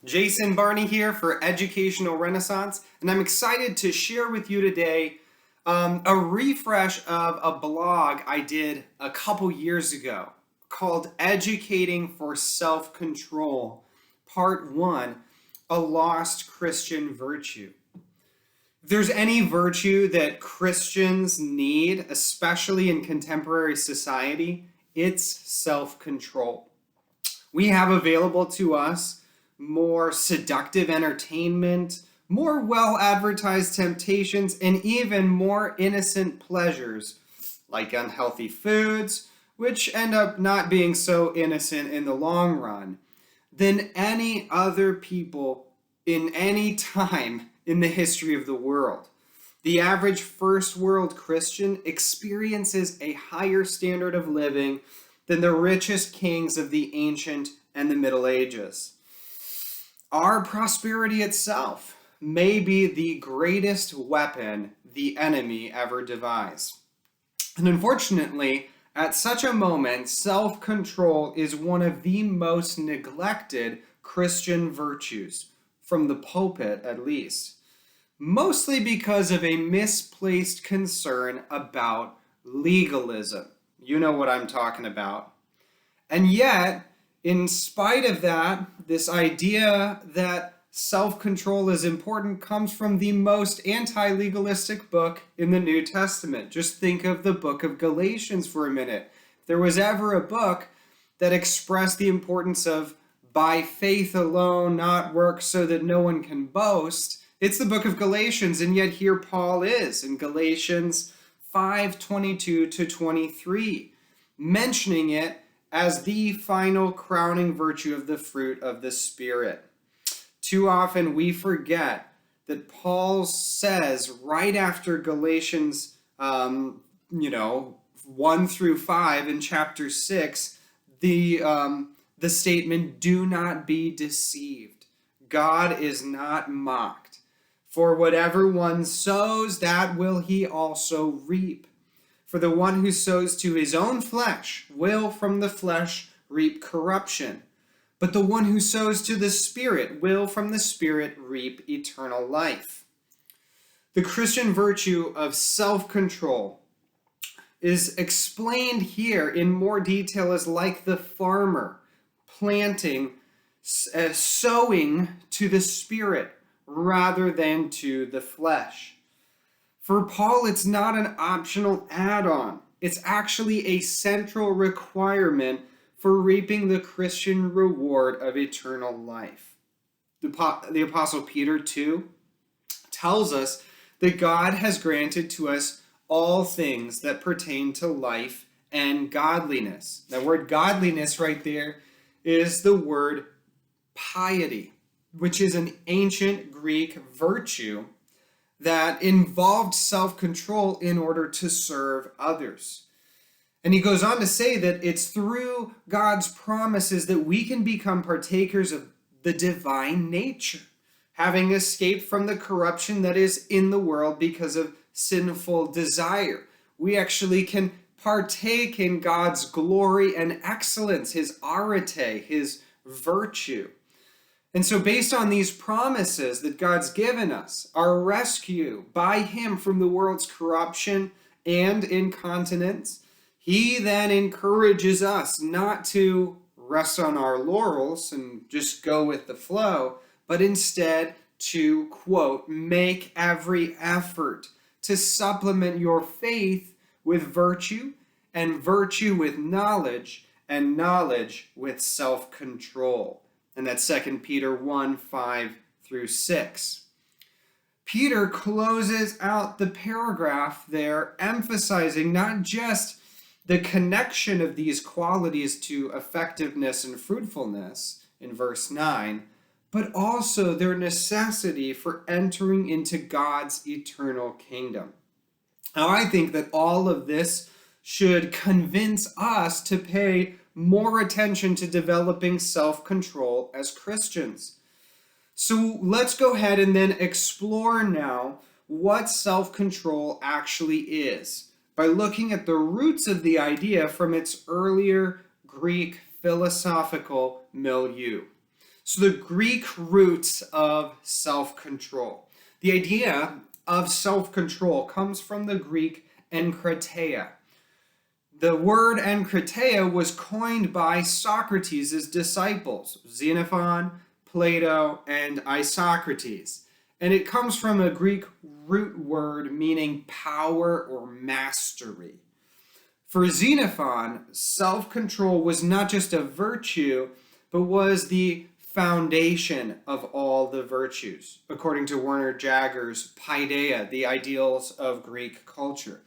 Jason Barney here for Educational Renaissance, and I'm excited to share with you today a refresh of a blog I did a couple years ago called Educating for Self-Control, Part 1, A Lost Christian Virtue. If there's any virtue that Christians need, especially in contemporary society, it's self-control. We have available to us more seductive entertainment, more well-advertised temptations, and even more innocent pleasures, like unhealthy foods, which end up not being so innocent in the long run, than any other people in any time in the history of the world. The average first world Christian experiences a higher standard of living than the richest kings of the ancient and the Middle Ages. Our prosperity itself may be the greatest weapon the enemy ever devised. And unfortunately, at such a moment, self-control is one of the most neglected Christian virtues, from the pulpit at least, mostly because of a misplaced concern about legalism. You know what I'm talking about. And yet, in spite of that, this idea that self-control is important comes from the most anti-legalistic book in the New Testament. Just think of the book of Galatians for a minute. If there was ever a book that expressed the importance of by faith alone, not works so that no one can boast, it's the book of Galatians, and yet here Paul is in Galatians 5:22 to 23, mentioning it as the final crowning virtue of the fruit of the Spirit. Too often we forget that Paul says right after Galatians 1 through 5 in chapter 6, the statement, "Do not be deceived. God is not mocked. For whatever one sows, that will he also reap. For the one who sows to his own flesh will from the flesh reap corruption. But the one who sows to the Spirit will from the Spirit reap eternal life." The Christian virtue of self-control is explained here in more detail as like the farmer planting, sowing to the Spirit rather than to the flesh. For Paul, it's not an optional add-on. It's actually a central requirement for reaping the Christian reward of eternal life. The Apostle Peter, too, tells us that God has granted to us all things that pertain to life and godliness. That word godliness right there is the word piety, which is an ancient Greek virtue that involved self-control in order to serve others. And he goes on to say that it's through God's promises that we can become partakers of the divine nature, having escaped from the corruption that is in the world because of sinful desire. We actually can partake in God's glory and excellence, his arete, his virtue. And so based on these promises that God's given us, our rescue by him from the world's corruption and incontinence, he then encourages us not to rest on our laurels and just go with the flow, but instead to, quote, make every effort to supplement your faith with virtue, and virtue with knowledge, and knowledge with self-control. And that's 2 Peter 1, 5 through 6. Peter closes out the paragraph there, emphasizing not just the connection of these qualities to effectiveness and fruitfulness in verse 9, but also their necessity for entering into God's eternal kingdom. Now, I think that all of this should convince us to pay more attention to developing self-control as Christians. So let's go ahead and then explore now what self-control actually is by looking at the roots of the idea from its earlier Greek philosophical milieu. So the Greek roots of self-control. The idea of self-control comes from the Greek enkrateia. The word enkrateia was coined by Socrates' disciples, Xenophon, Plato, and Isocrates. And it comes from a Greek root word meaning power or mastery. For Xenophon, self-control was not just a virtue, but was the foundation of all the virtues, according to Werner Jager's Paideia, the ideals of Greek culture.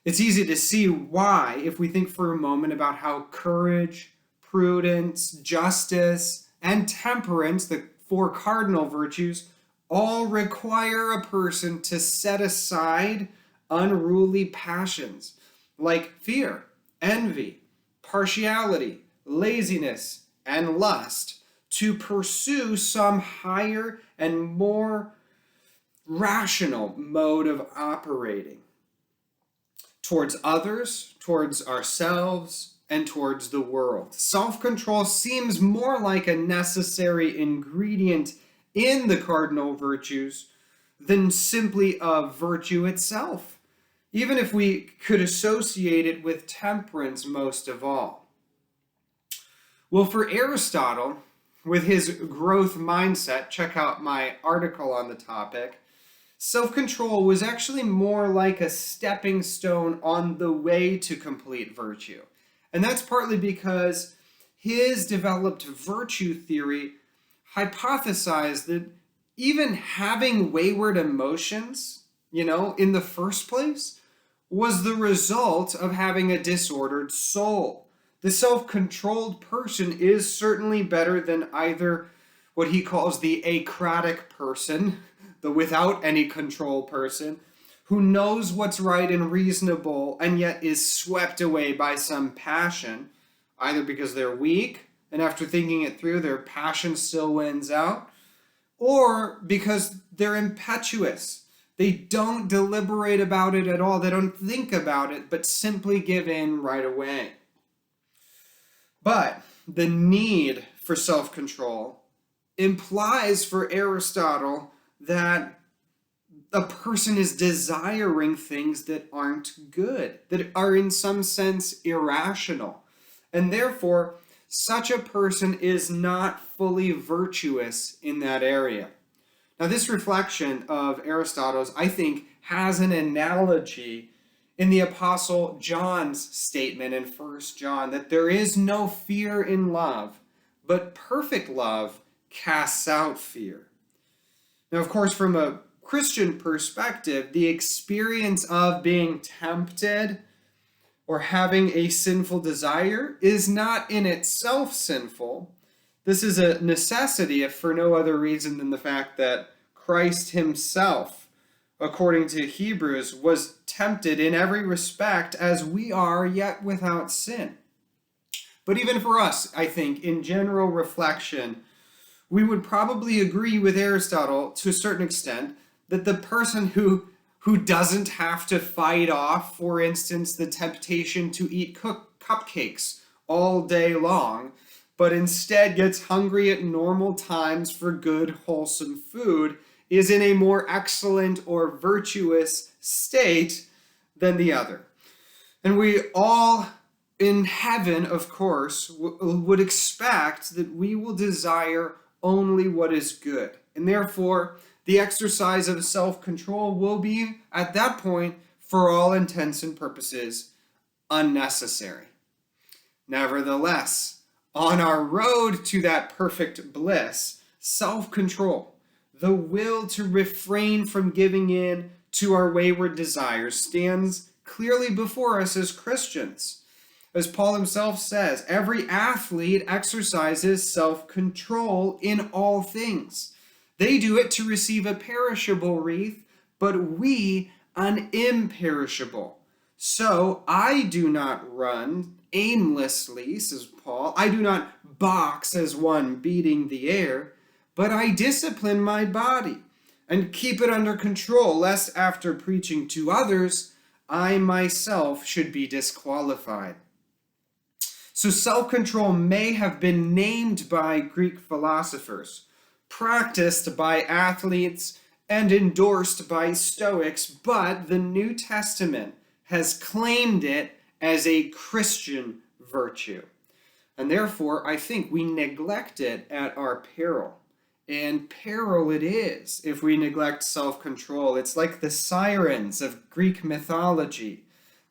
It's easy to see why if we think for a moment about how courage, prudence, justice, and temperance, the four cardinal virtues, all require a person to set aside unruly passions like fear, envy, partiality, laziness, and lust to pursue some higher and more rational mode of operating towards others, towards ourselves, and towards the world. Self-control seems more like a necessary ingredient in the cardinal virtues than simply a virtue itself, even if we could associate it with temperance most of all. Well, for Aristotle, with his growth mindset, check out my article on the topic, self-control was actually more like a stepping stone on the way to complete virtue. And that's partly because his developed virtue theory hypothesized that even having wayward emotions, in the first place, was the result of having a disordered soul. The self-controlled person is certainly better than either what he calls the acratic person, the without any control person, who knows what's right and reasonable and yet is swept away by some passion, either because they're weak and after thinking it through, their passion still wins out, or because they're impetuous. They don't deliberate about it at all. They don't think about it, but simply give in right away. But the need for self-control implies for Aristotle that a person is desiring things that aren't good, that are in some sense irrational. And therefore, such a person is not fully virtuous in that area. Now, this reflection of Aristotle's, I think, has an analogy in the Apostle John's statement in 1 John that there is no fear in love, but perfect love casts out fear. Now, of course, from a Christian perspective, the experience of being tempted or having a sinful desire is not in itself sinful. This is a necessity, if for no other reason than the fact that Christ himself, according to Hebrews, was tempted in every respect as we are, yet without sin. But even for us, I think, in general reflection, we would probably agree with Aristotle to a certain extent that the person who doesn't have to fight off, for instance, the temptation to eat cupcakes all day long, but instead gets hungry at normal times for good, wholesome food, is in a more excellent or virtuous state than the other. And we all in heaven, of course, would expect that we will desire only what is good. And therefore, the exercise of self-control will be, at that point, for all intents and purposes, unnecessary. Nevertheless, on our road to that perfect bliss, self-control, the will to refrain from giving in to our wayward desires, stands clearly before us as Christians. As Paul himself says, every athlete exercises self-control in all things. They do it to receive a perishable wreath, but we an imperishable. So I do not run aimlessly, says Paul. I do not box as one beating the air, but I discipline my body and keep it under control, lest after preaching to others, I myself should be disqualified. So self-control may have been named by Greek philosophers, practiced by athletes, and endorsed by Stoics, but the New Testament has claimed it as a Christian virtue. And therefore, I think we neglect it at our peril. And peril it is if we neglect self-control. It's like the sirens of Greek mythology,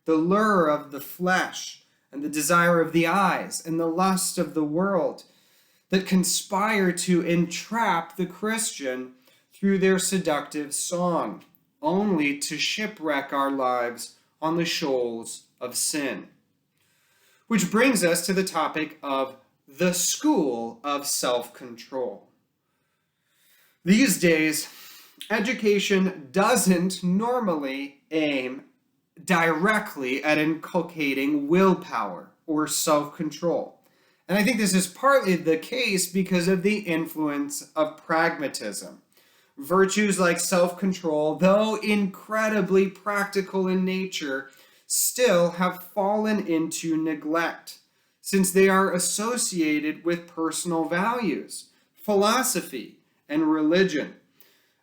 the lure of the flesh, and the desire of the eyes, and the lust of the world that conspire to entrap the Christian through their seductive song, only to shipwreck our lives on the shoals of sin. Which brings us to the topic of the school of self-control. These days, education doesn't normally aim directly at inculcating willpower or self-control. And I think this is partly the case because of the influence of pragmatism. Virtues like self-control, though incredibly practical in nature, still have fallen into neglect, since they are associated with personal values, philosophy, and religion.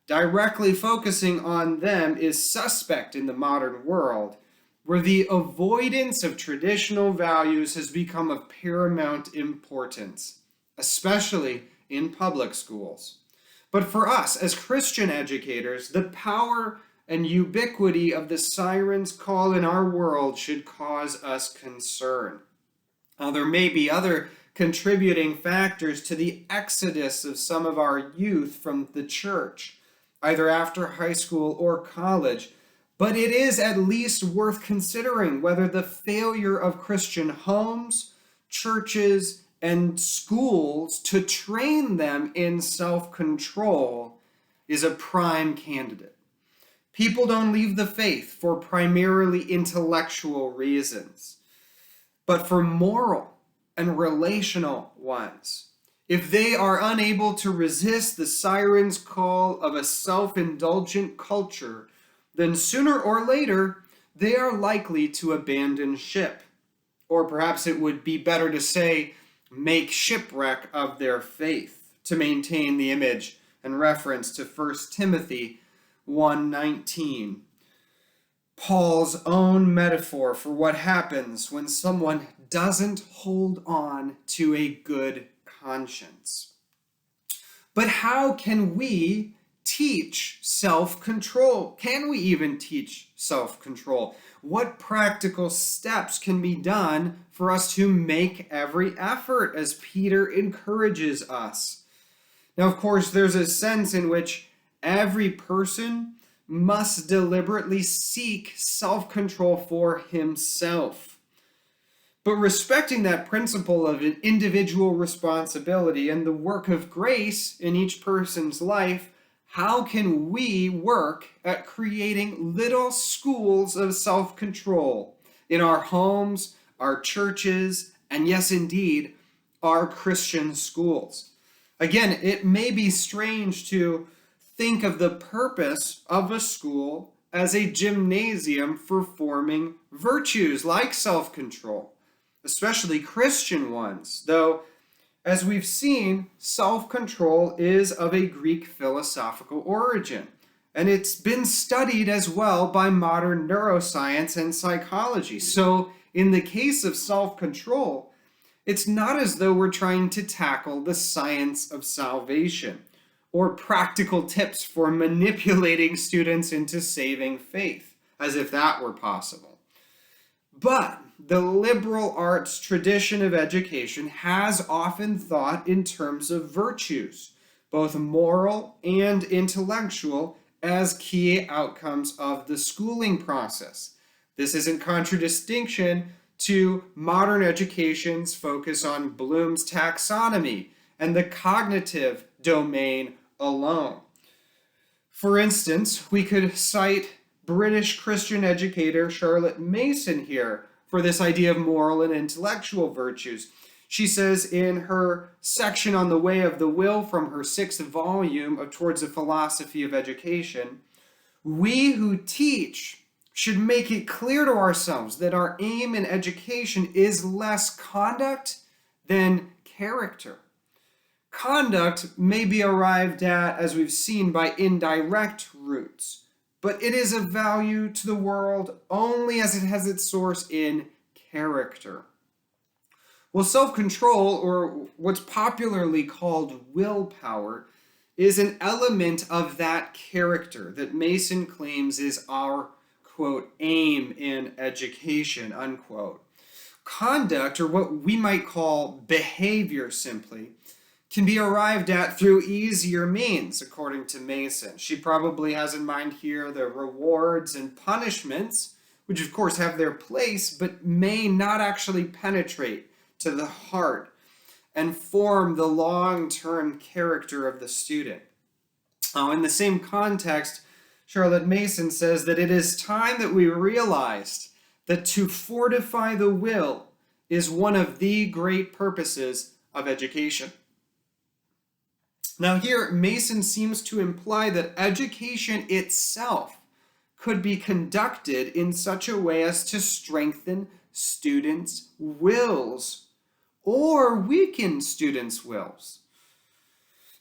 Directly focusing on them is suspect in the modern world, where the avoidance of traditional values has become of paramount importance, especially in public schools. But for us, as Christian educators, the power and ubiquity of the siren's call in our world should cause us concern. Now, there may be other contributing factors to the exodus of some of our youth from the church, either after high school or college, but it is at least worth considering whether the failure of Christian homes, churches, and schools to train them in self-control is a prime candidate. People don't leave the faith for primarily intellectual reasons, but for moral and relational ones. If they are unable to resist the siren's call of a self-indulgent culture, then sooner or later, they are likely to abandon ship. Or perhaps it would be better to say, make shipwreck of their faith, to maintain the image and reference to 1 Timothy 1:19. Paul's own metaphor for what happens when someone doesn't hold on to a good conscience. But how can we teach self-control? Can we even teach self-control? What practical steps can be done for us to make every effort as Peter encourages us? Now, of course, there's a sense in which every person must deliberately seek self-control for himself. But respecting that principle of an individual responsibility and the work of grace in each person's life, how can we work at creating little schools of self-control in our homes, our churches, and yes, indeed, our Christian schools? Again, it may be strange to think of the purpose of a school as a gymnasium for forming virtues like self-control, especially Christian ones, though, as we've seen, self-control is of a Greek philosophical origin, and it's been studied as well by modern neuroscience and psychology. So, in the case of self-control, it's not as though we're trying to tackle the science of salvation or practical tips for manipulating students into saving faith, as if that were possible. But the liberal arts tradition of education has often thought in terms of virtues, both moral and intellectual, as key outcomes of the schooling process. This is in contradistinction to modern education's focus on Bloom's taxonomy and the cognitive domain alone. For instance, we could cite British Christian educator Charlotte Mason here for this idea of moral and intellectual virtues. She says in her section on the way of the will from her 6th volume of Towards a Philosophy of Education, we who teach should make it clear to ourselves that our aim in education is less conduct than character. Conduct may be arrived at, as we've seen, by indirect routes, but it is of value to the world only as it has its source in character. Well, self-control, or what's popularly called willpower, is an element of that character that Mason claims is our, quote, aim in education, unquote. Conduct, or what we might call behavior simply, can be arrived at through easier means, according to Mason. She probably has in mind here the rewards and punishments, which of course have their place, but may not actually penetrate to the heart and form the long-term character of the student. In the same context, Charlotte Mason says that it is time that we realized that to fortify the will is one of the great purposes of education. Now here, Mason seems to imply that education itself could be conducted in such a way as to strengthen students' wills or weaken students' wills,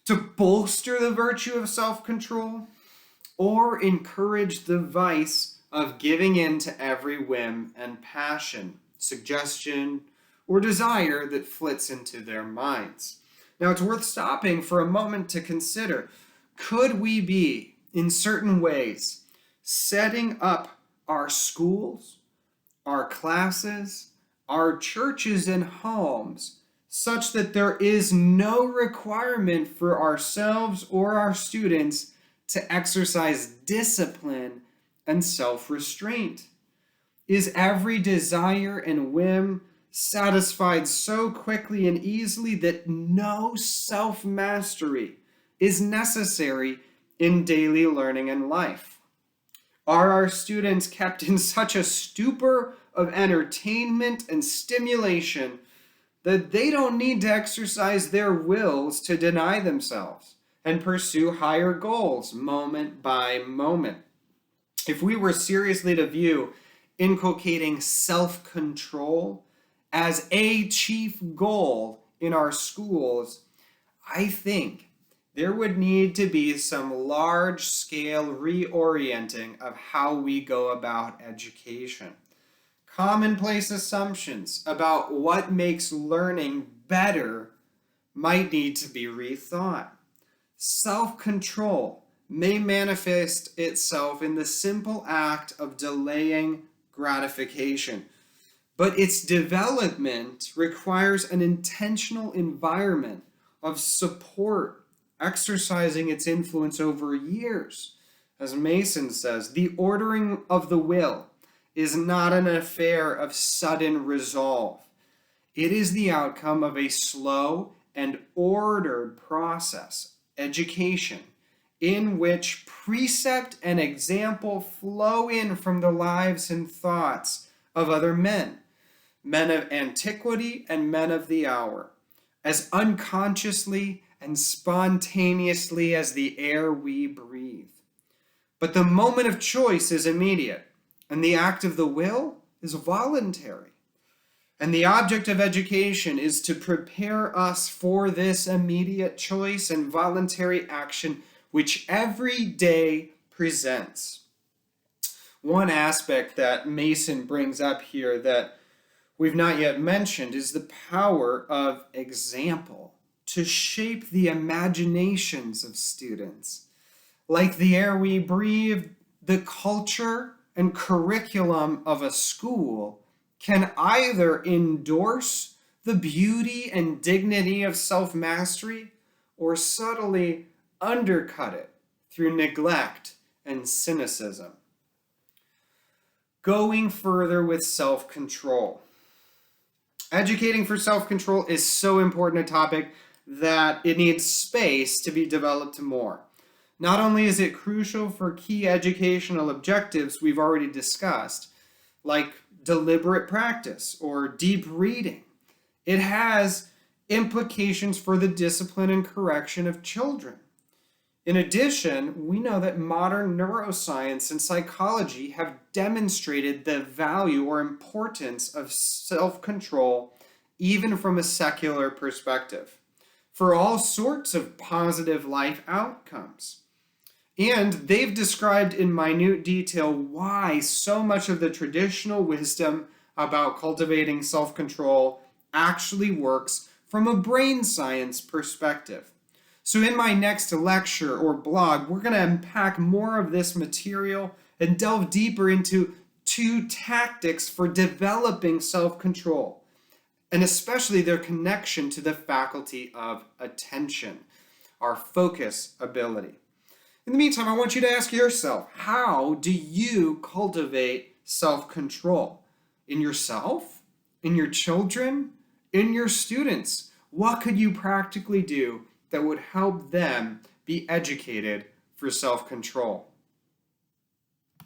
to bolster the virtue of self-control or encourage the vice of giving in to every whim and passion, suggestion, or desire that flits into their minds. Now, it's worth stopping for a moment to consider, could we be, in certain ways, setting up our schools, our classes, our churches and homes, such that there is no requirement for ourselves or our students to exercise discipline and self-restraint? Is every desire and whim satisfied so quickly and easily that no self-mastery is necessary in daily learning and life? Are our students kept in such a stupor of entertainment and stimulation that they don't need to exercise their wills to deny themselves and pursue higher goals moment by moment? If we were seriously to view inculcating self-control as a chief goal in our schools, I think there would need to be some large-scale reorienting of how we go about education. Commonplace assumptions about what makes learning better might need to be rethought. Self-control may manifest itself in the simple act of delaying gratification, but its development requires an intentional environment of support, exercising its influence over years. As Mason says, the ordering of the will is not an affair of sudden resolve. It is the outcome of a slow and ordered process, education, in which precept and example flow in from the lives and thoughts of other men of antiquity and men of the hour, as unconsciously and spontaneously as the air we breathe. But the moment of choice is immediate, and the act of the will is voluntary. And the object of education is to prepare us for this immediate choice and voluntary action which every day presents. One aspect that Mason brings up here that we've not yet mentioned is the power of example to shape the imaginations of students. Like the air we breathe, the culture and curriculum of a school can either endorse the beauty and dignity of self-mastery or subtly undercut it through neglect and cynicism. Going further with self-control. Educating for self-control is so important a topic that it needs space to be developed more. Not only is it crucial for key educational objectives we've already discussed, like deliberate practice or deep reading, it has implications for the discipline and correction of children. In addition, we know that modern neuroscience and psychology have demonstrated the value or importance of self-control even from a secular perspective for all sorts of positive life outcomes. And they've described in minute detail why so much of the traditional wisdom about cultivating self-control actually works from a brain science perspective. So in my next lecture or blog, we're going to unpack more of this material and delve deeper into 2 tactics for developing self-control, and especially their connection to the faculty of attention, our focus ability. In the meantime, I want you to ask yourself, how do you cultivate self-control? In yourself? In your children? In your students? What could you practically do that would help them be educated for self-control?